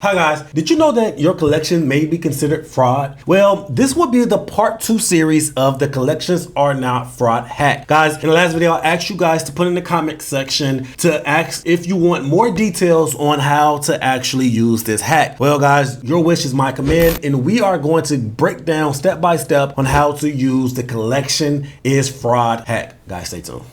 Hi guys, did you know that your collection may be considered fraud? Well, this will be the part 2 series of the collections are not fraud hack. Guys, in the last video, I asked you guys to put in the comment section to ask if you want more details on how to actually use this hack. Well guys, your wish is my command, and we are going to break down step by step on how to use the collection is fraud hack. Guys, stay tuned.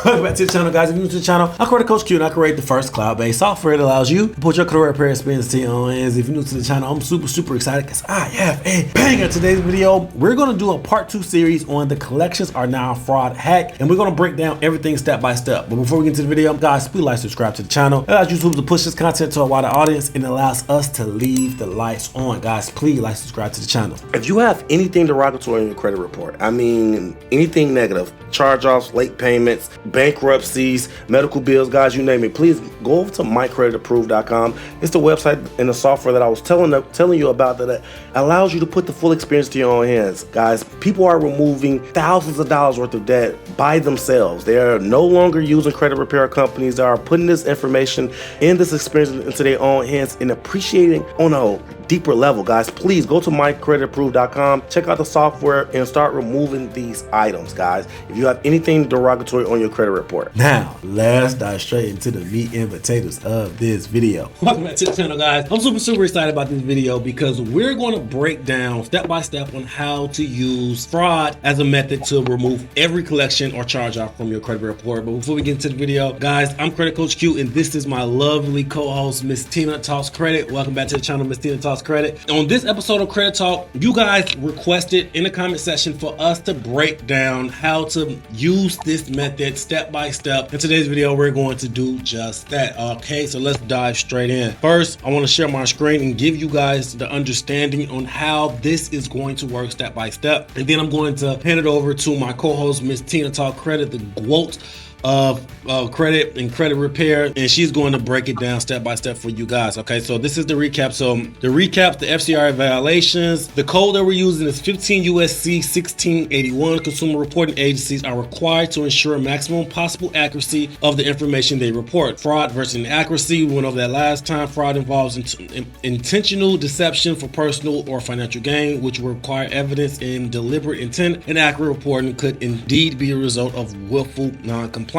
Welcome back to the channel, guys. If you're new to the channel, I'm Credit Coach Q, and I create the first cloud-based software that allows you to put your credit repair experience to your own hands. If you're new to the channel, I'm super excited because I have a banger. Today's video, we're going to do a part 2 series on the collections are now fraud hack, and we're going to break down everything step by step. But before we get into the video, guys, please like, subscribe to the channel. It allows YouTube to push this content to a wider audience and allows us to leave the lights on. Guys, please like, subscribe to the channel. If you have anything derogatory in your credit report, I mean anything negative, charge-offs, late payments, bankruptcies, medical bills, guys, you name it, please go over to creditapprove.com. It's the website and the software that I was telling you about that allows you to put the full experience to your own hands. Guys, people are removing thousands of dollars worth of debt by themselves. They are no longer using credit repair companies. They are putting this information and this experience into their own hands and appreciating on a deeper level. Guys, please go to creditapprove.com, check out the software and start removing these items, guys, if you have anything derogatory on your credit report. Now let's dive straight into the meat and potatoes of this video. Welcome back to the channel, guys. I'm super excited about this video because we're going to break down step by step on how to use fraud as a method to remove every collection or charge off from your credit report. But before we get into the video, guys, I'm Credit Coach Q, and this is my lovely co-host, Miss Tina Talks Credit. Welcome back to the channel, Miss Tina Talks Credit. On this episode of Credit Talk, you guys requested in the comment section for us to break down how to use this method step by step. In today's video, we're going to do just that. Okay, so let's dive straight in. First, I want to share my screen and give you guys the understanding on how this is going to work step by step. And then I'm going to hand it over to my co-host, Miss Tina Talk Credit, the GWOAT of credit and credit repair, and she's going to break it down step by step for you guys. Okay, so this is the recap. So the recap, the FCRA violations, the code that we're using is 15 USC 1681. Consumer reporting agencies are required to ensure maximum possible accuracy of the information they report. Fraud versus inaccuracy, we went over that last time. Fraud involves intentional deception for personal or financial gain, which will require evidence in deliberate intent. Inaccurate reporting could indeed be a result of willful non-compliance.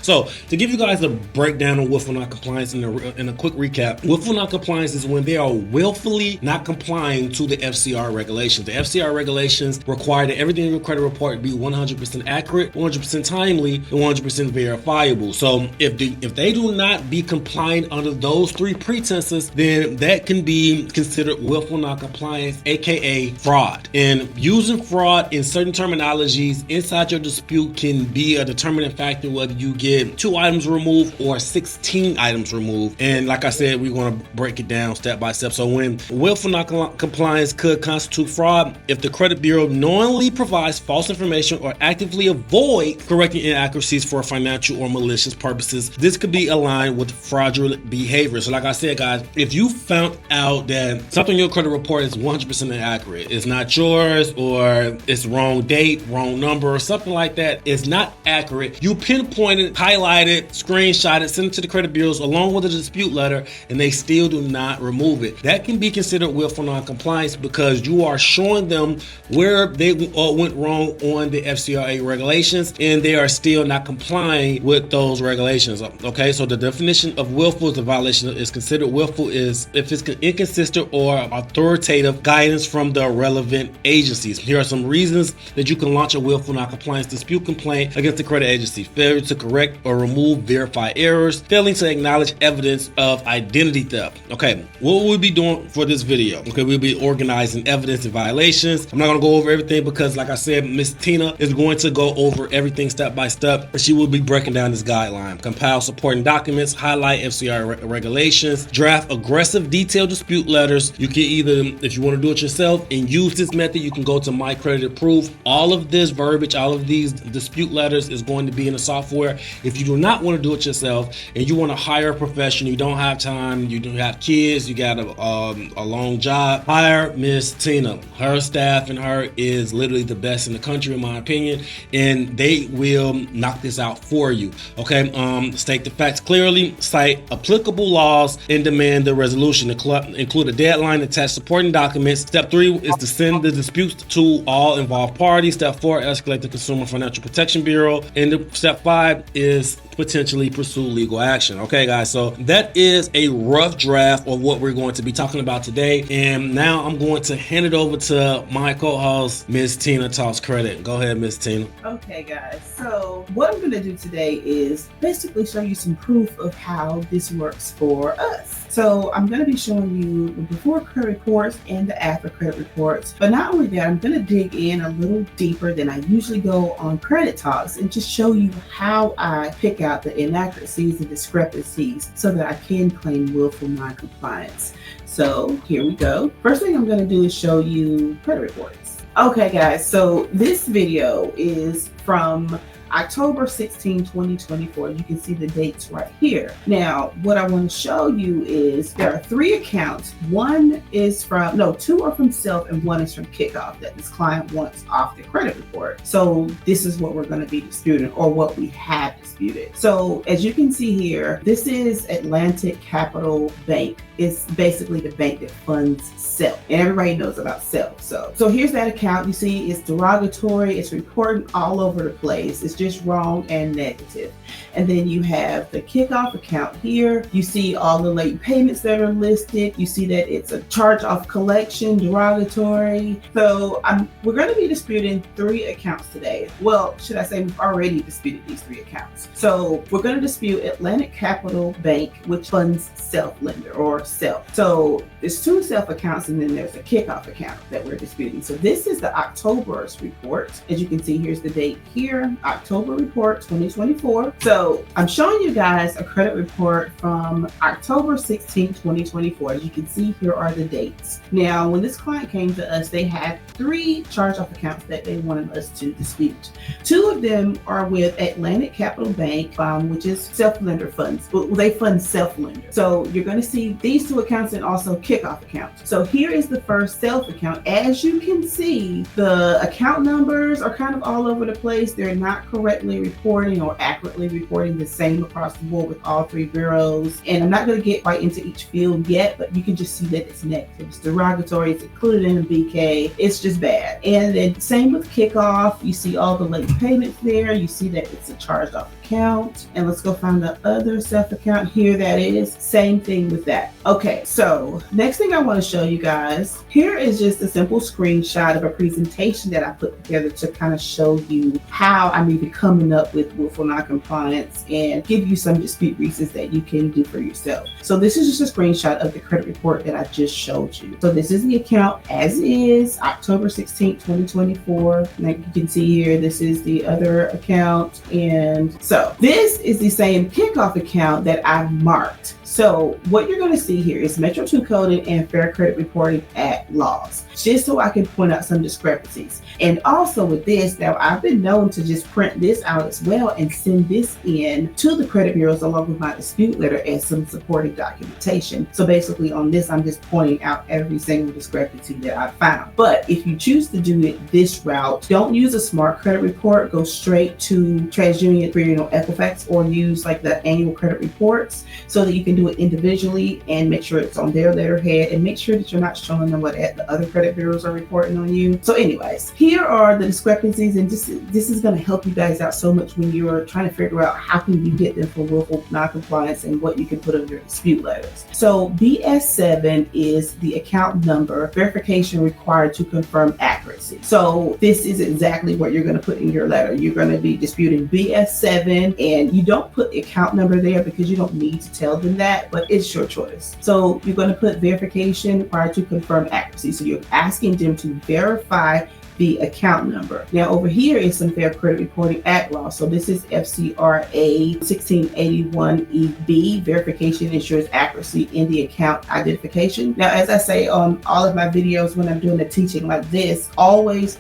So to give you guys a breakdown on willful non-compliance and a quick recap, willful non-compliance is when they are willfully not complying to the FCR regulations. The FCR regulations require that everything in your credit report be 100% accurate, 100% timely, and 100% verifiable. So if they do not be compliant under those three pretenses, then that can be considered willful non-compliance, aka fraud. And using fraud in certain terminologies inside your dispute can be a determining factor whether you get 2 items removed or 16 items removed. And like I said, we're going to break it down step by step. So when willful non-compliance could constitute fraud if the credit bureau knowingly provides false information or actively avoid correcting inaccuracies for financial or malicious purposes. This could be aligned with fraudulent behavior. So like I said, guys, if you found out that something in your credit report is 100% inaccurate, it's not yours, or it's wrong date, wrong number, or something like that, it's not accurate, you pinpointed, highlighted, screenshotted, sent it to the credit bureaus along with a dispute letter, and they still do not remove it. That can be considered willful non-compliance because you are showing them where they went wrong on the FCRA regulations, and they are still not complying with those regulations. Okay, so the definition of willful is a violation is considered willful is if it's inconsistent or authoritative guidance from the relevant agencies. Here are some reasons that you can launch a willful non-compliance dispute complaint against the credit agency: failure to correct or remove verified errors, failing to acknowledge evidence of identity theft. Okay, what we'll be doing for this video, okay, we'll be organizing evidence and violations. I'm not going to go over everything because, like I said, Miss Tina is going to go over everything step by step, and she will be breaking down this guideline. Compile supporting documents, highlight FCR regulations, draft aggressive detailed dispute letters. You can either, if you want to do it yourself and use this method, you can go to my credit approve. All of this verbiage, all of these dispute letters is going to be in the software software. If you do not want to do it yourself and you want to hire a professional, you don't have time, you don't have kids, you got a long job, hire Miss Tina. Her staff and her is literally the best in the country, in my opinion, and they will knock this out for you. Okay, state the facts clearly, cite applicable laws, and demand the resolution. Include a deadline, attach supporting documents. Step 3 is to send the disputes to all involved parties. Step 4, escalate the Consumer Financial Protection Bureau. And step 5 is potentially pursue legal action. Okay, guys, so that is a rough draft of what we're going to be talking about today. And now I'm going to hand it over to my co-host, Miss Tina Talks Credit. Go ahead, Miss Tina. Okay, guys, so what I'm going to do today is basically show you some proof of how this works for us. So I'm going to be showing you the before credit reports and the after credit reports. But not only that, I'm going to dig in a little deeper than I usually go on Credit Talks and just show you how I pick out the inaccuracies and discrepancies so that I can claim willful non-compliance. So here we go. First thing I'm going to do is show you credit reports. Okay, guys, so this video is from October 16, 2024. You can see the dates right here. Now, what I want to show you is there are 3 accounts. Two are from Self and 1 is from Kickoff that this client wants off the credit report. So this is what we're going to be disputing, or what we have disputed. So as you can see here, this is Atlantic Capital Bank. It's basically the bank that funds Self, and everybody knows about Self. So here's that account. You see it's derogatory, it's reporting all over the place, it's just wrong and negative. And then you have the Kickoff account here. You see all the late payments that are listed. You see that it's a charge off collection, derogatory. So we're going to be disputing 3 accounts today. Well, should I say we've already disputed these 3 accounts. So we're going to dispute Atlantic Capital Bank, which funds Self lender or Self. So there's 2 Self accounts and then there's a Kickoff account that we're disputing. So this is the October's report. As you can see, here's the date here, October report 2024. So I'm showing you guys a credit report from October 16, 2024. As you can see, here are the dates. Now, when this client came to us, they had 3 charge-off accounts that they wanted us to dispute. 2 of them are with Atlantic Capital Bank, which is self-lender funds. Well, they fund self-lender. So you're going to see these 2 accounts and also Kickoff accounts. So here is the first Self account. As you can see, the account numbers are kind of all over the place. They're not correctly reporting or accurately reporting the same across the board with all 3 bureaus. And I'm not going to get right into each field yet, but you can just see that it's negative. It's derogatory. It's included in a BK. It's just bad. And then same with Kickoff. You see all the late payments there. You see that it's a charged off account. And let's go find the other Self account. Here that is. Same thing with that. Okay, so next thing I want to show you guys, here is just a simple screenshot of a presentation that I put together to kind of show you how I'm even coming up with willful non-compliance and give you some dispute reasons that you can do for yourself. So this is just a screenshot of the credit report that I just showed you. So this is the account as is, October 16, 2024. Like you can see here, this is the other account. And so this is the same Kickoff account that I've marked. So what you're going to see here is Metro 2 coding and Fair Credit Reporting Act laws, just so I can point out some discrepancies. And also with this, now I've been known to just print this out as well and send this in to the credit bureaus along with my dispute letter and some supporting documentation. So basically on this, I'm just pointing out every single discrepancy that I found. But if you choose to do it this route, don't use a smart credit report, go straight to TransUnion for Equifax, or use like the annual credit reports so that you can do it individually and make sure it's on their letterhead and make sure that you're not showing them what the other credit bureaus are reporting on you. So anyways, here are the discrepancies, and this is going to help you guys out so much when you're trying to figure out how can you get them for willful non-compliance and what you can put on your dispute letters. So BS7 is the account number verification required to confirm accuracy. So this is exactly what you're going to put in your letter. You're going to be disputing BS7, and you don't put the account number there because you don't need to tell them that, but it's your choice. So you're going to put verification required to confirm accuracy. So you're asking them to verify the account number. Now over here is some Fair Credit Reporting Act law. So this is FCRA 1681EB. Verification ensures accuracy in the account identification. Now, as I say on all of my videos when I'm doing the teaching like this, always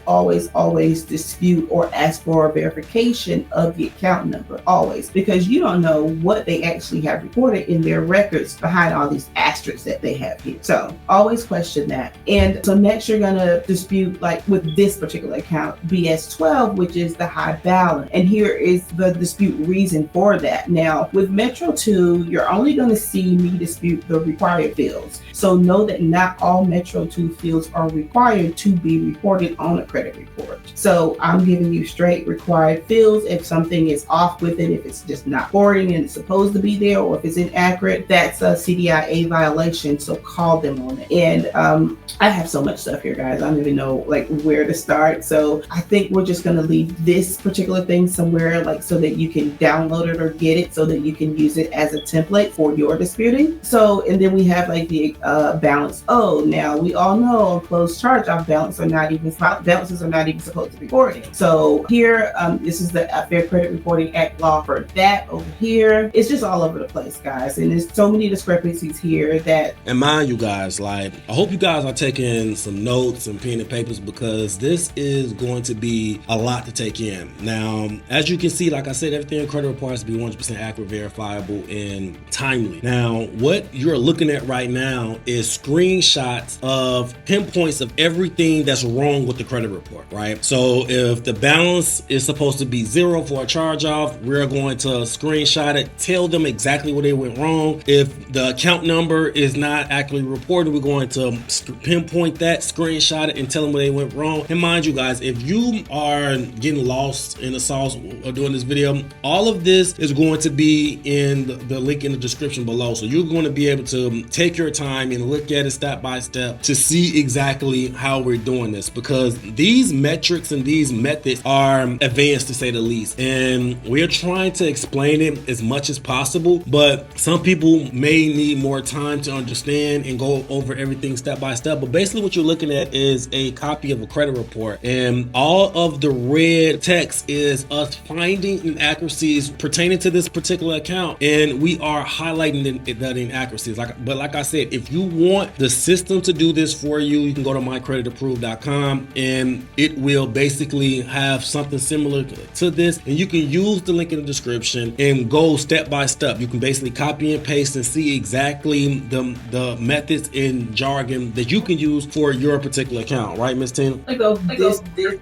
dispute or ask for a verification of the account number, always, because you don't know what they actually have reported in their records behind all these asterisks that they have here. So always question that. And so next you're gonna dispute, like with this particular account, BS12, which is the high balance. And here is the dispute reason for that. Now with Metro 2, you're only gonna see me dispute the required fields. So know that not all Metro 2 fields are required to be reported on a credit report. So I'm giving you straight required fields. If something is off with it, if it's just not forwarding and it's supposed to be there, or if it's inaccurate, that's a CDIA violation. So call them on it. And I have so much stuff here, guys. I don't even know like where to start. So I think we're just going to leave this particular thing somewhere, like so that you can download it or get it so that you can use it as a template for your disputing. So, and then we have like the balance owed. Now we all know on closed charge-off balances are not even supposed to be reported. So here, this is the Fair Credit Reporting Act law for that. Over here, it's just all over the place, guys. And there's so many discrepancies here that. And mind you guys, like, I hope you guys are taking some notes and pen and papers, because this is going to be a lot to take in. Now, as you can see, like I said, everything in credit report has to be 100% accurate, verifiable, and timely. Now, what you're looking at right now is screenshots of pinpoints of everything that's wrong with the credit report, right? So if the balance is supposed to be 0 for a charge off, we're going to screenshot it, tell them exactly where they went wrong. If the account number is not accurately reported, we're going to pinpoint that, screenshot it, and tell them where they went wrong. And mind you guys, if you are getting lost in the sauce or doing this video, all of this is going to be in the link in the description below. So you're going to be able to take your time and look at it step by step to see exactly how we're doing this, because these metrics and these methods are advanced to say the least, and we're trying to explain it as much as possible, but some people may need more time to understand and go over everything step by step. But basically what you're looking at is a copy of a credit report, and all of the red text is us finding inaccuracies pertaining to this particular account, and we are highlighting the inaccuracies. But like I said, if you want the system to do this for you, you can go to mycreditapprove.com, and it will basically have something similar to this, and you can use the link in the description and go step by step. You can basically copy and paste and see exactly the methods and jargon that you can use for your particular account, right, Miss Tina?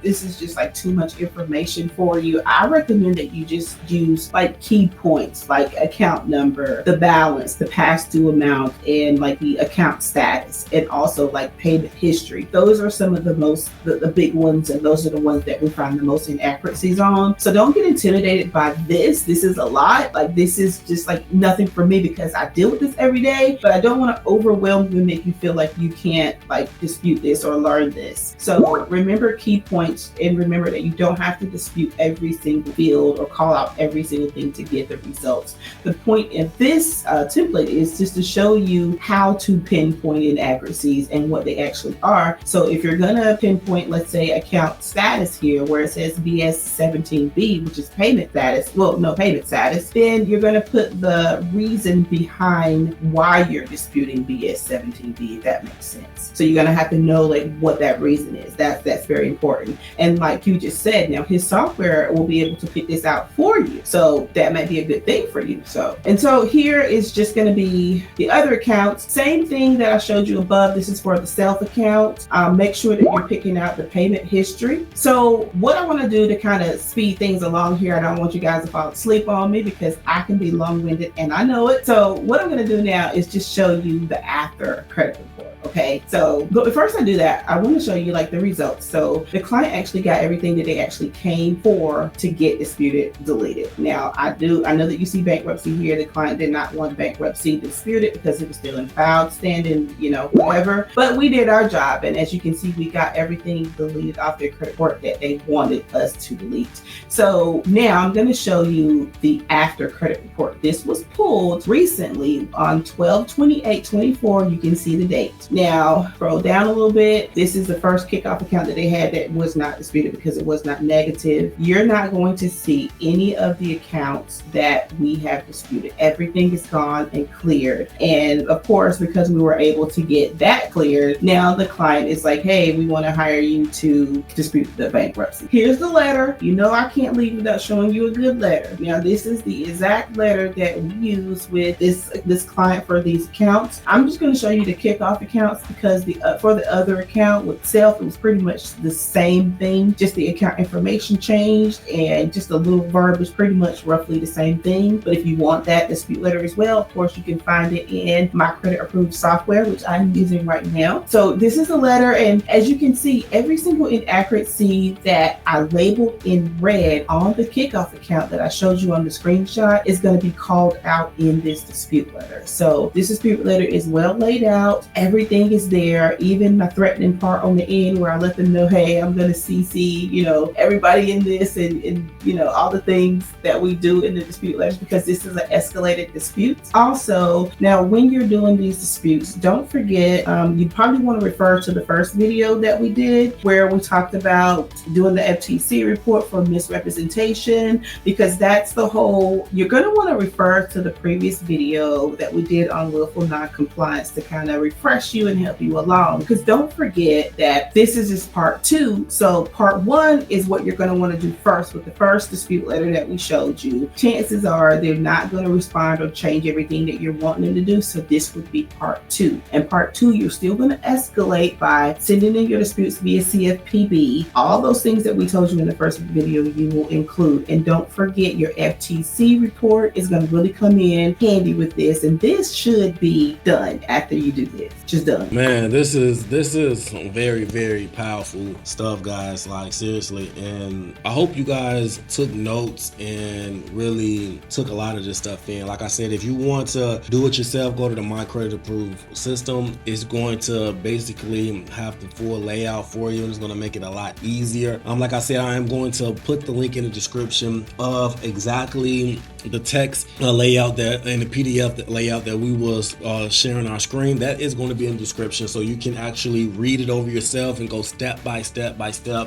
This is just like too much information for you. I recommend that you just use like key points, like account number, the balance, the past due amount, and like the account status, and also like payment history. Those are some of the big ones, and those are the ones that we find the most inaccuracies on. So don't get intimidated by this. This is a lot. Like, this is just like nothing for me, because I deal with this every day, but I don't want to overwhelm you and make you feel like you can't like dispute this or learn this. So remember key points, and remember that you don't have to dispute every single field or call out every single thing to get the results. The point of this template is just to show you how to pinpoint inaccuracies and what they actually are. So if you're gonna pinpoint, let's say, account status here where it says BS17B, which is payment status, payment status, then you're gonna put the reason behind why you're disputing BS17B, if that makes sense. So you're gonna have to know like what that reason is. That's very important. And like you just said, now his software will be able to pick this out for you. So that might be a good thing for you. So here is just gonna be the other accounts. Same thing that I showed you above. This is for the self account. Make sure that you're picking out the payment history. So what I want to do to kind of speed things along here, I don't want you guys to fall asleep on me because I can be long-winded and I know it. So what I'm going to do now is just show you the after credit report. Okay, so but first I do that, I want to show you like the results. So the client actually got everything that they actually came for to get disputed deleted. Now I know that you see bankruptcy here. The client did not want bankruptcy disputed because it was still in filed standing, whatever. But we did our job, and as you can see, we got everything deleted off their credit report that they wanted us to delete. So now I'm going to show you the after credit report. This was pulled recently on 12/28/24. You can see the date. Now, scroll down a little bit. This is the first kickoff account that they had that was not disputed because it was not negative. You're not going to see any of the accounts that we have disputed. Everything is gone and cleared. And of course, because we were able to get that cleared, now the client is like, hey, we want to hire you to dispute the bankruptcy. Here's the letter. You know I can't leave without showing you a good letter. Now, this is the exact letter that we use with this client for these accounts. I'm just going to show you the kickoff accounts because for the other account itself, it was pretty much the same thing. Just the account information changed and just a little verbiage, pretty much roughly the same thing. But if you want that dispute letter as well, of course, you can find it in my credit approved software, which I'm using right now. So this is a letter, and as you can see, every single inaccuracy that I labeled in red on the kickoff account that I showed you on the screenshot is going to be called out in this dispute letter. So this dispute letter is well laid out. Everything is there, even my threatening part on the end where I let them know, hey, I'm going to CC, everybody in this and all the things that we do in the dispute letters because this is an escalated dispute. Also, now when you're doing these disputes, don't forget, you probably want to refer to the first video that we did where we talked about doing the FTC report for misrepresentation, because that's the whole, you're going to want to refer to the previous video that we did on willful non-compliance to kind of refresh you and help you along, because don't forget that this is just part 2. So part 1 is what you're going to want to do first with the first dispute letter that we showed you. Chances are they're not going to respond or change everything that you're wanting them to do, so this would be part 2. And part 2, you're still going to escalate by sending in your disputes via CFPB. All those things that we told you in the first video you will include. And don't forget, your FTC report is going to really come in handy with this, and this should be done after you do this. Just done. Man, this is very, very powerful stuff, guys. Like, seriously. And I hope you guys took notes and really took a lot of this stuff in. Like I said, if you want to do it yourself, go to the My Credit Approve system. It's going to basically have the full layout for you, and it's going to make it a lot easier. Like I said, I am going to put the link in the description of exactly the text layout that and the PDF layout that we was sharing our screen. That is going to be in the description, so you can actually read it over yourself and go step by step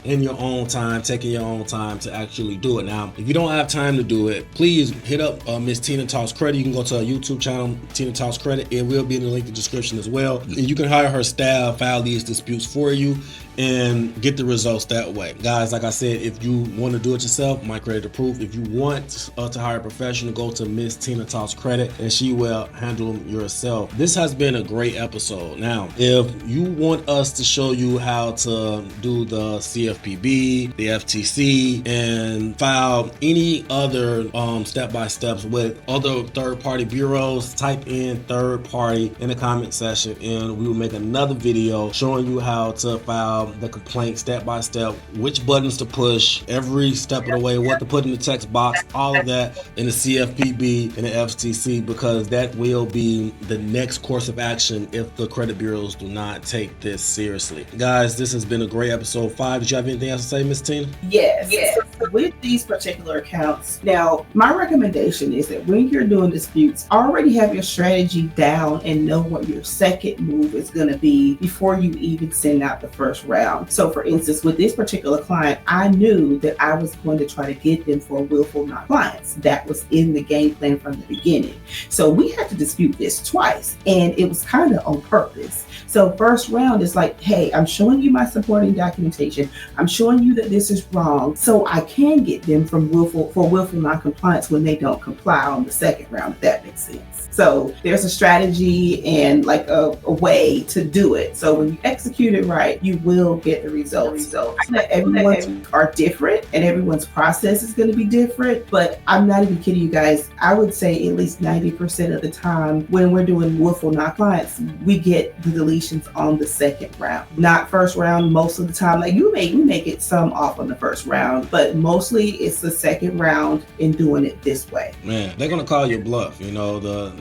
in your own time, taking your own time to actually do it. Now, if you don't have time to do it, please hit up Miss Tina Talks Credit. You can go to our YouTube channel, Tina Talks Credit. It will be in the link in the description as well. And you can hire her staff, file these disputes for you, and get the results that way. Guys, like I said, if you want to do it yourself, My Credit Approve. If you want to hire a professional, go to Miss Tina Talks Credit and she will handle yourself. This has been a great episode. Now, if you want us to show you how to do the CFPB, the FTC, and file any other step-by-steps with other third-party bureaus, type in third party in the comment section and we will make another video showing you how to file the complaint step by step, which buttons to push, every step of the way, what to put in the text box, all of that in the CFPB and the FTC, because that will be the next course of action if the credit bureaus do not take this seriously. Guys, this has been a great episode 5. Did you have anything else to say, Miss Tina? Yes. So with these particular accounts, now my recommendation is that when you're doing disputes, already have your strategy down and know what your second move is going to be before you even send out the first round. So for instance, with this particular client, I knew that I was going to try to get them for willful non-compliance. That was in the game plan from the beginning. So we had to dispute this twice, and it was kind of on purpose. So first round is like, hey, I'm showing you my supporting documentation. I'm showing you that this is wrong, so I can get them from willful non-compliance when they don't comply on the second round, if that makes sense. So there's a strategy and like a way to do it. So when you execute it right, you will get the results. Everyone's are different and everyone's process is going to be different, but I'm not even kidding you guys. I would say at least 90% of the time when we're doing willful non-compliance, we get the deletions on the second round, not first round. Most of the time, like we may get some off on the first round, but mostly it's the second round in doing it this way. Man, they're going to call your bluff.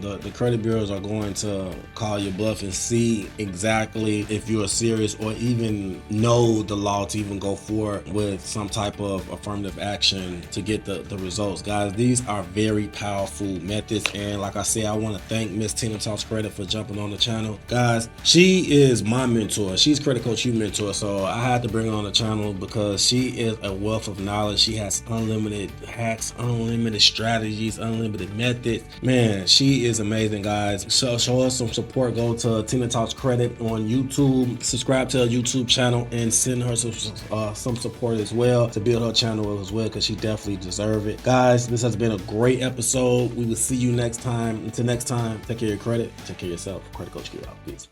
The credit bureaus are going to call your bluff and see exactly if you're serious or even even know the law to even go forward with some type of affirmative action to get the results. Guys, these are very powerful methods, and like I said, I want to thank Miss Tina Talks Credit for jumping on the channel. Guys, she is my mentor. She's Credit Coach U mentor, so I had to bring her on the channel because she is a wealth of knowledge. She has unlimited hacks, unlimited strategies, unlimited methods. Man, she is amazing, guys. So show us some support. Go to Tina Talks Credit on YouTube, subscribe to her YouTube channel, and send her some support as well to build her channel as well, because she definitely deserves it. Guys, this has been a great episode. We will see you next time. Until next time, take care of your credit, take care of yourself. Credit Coach Q out. Peace.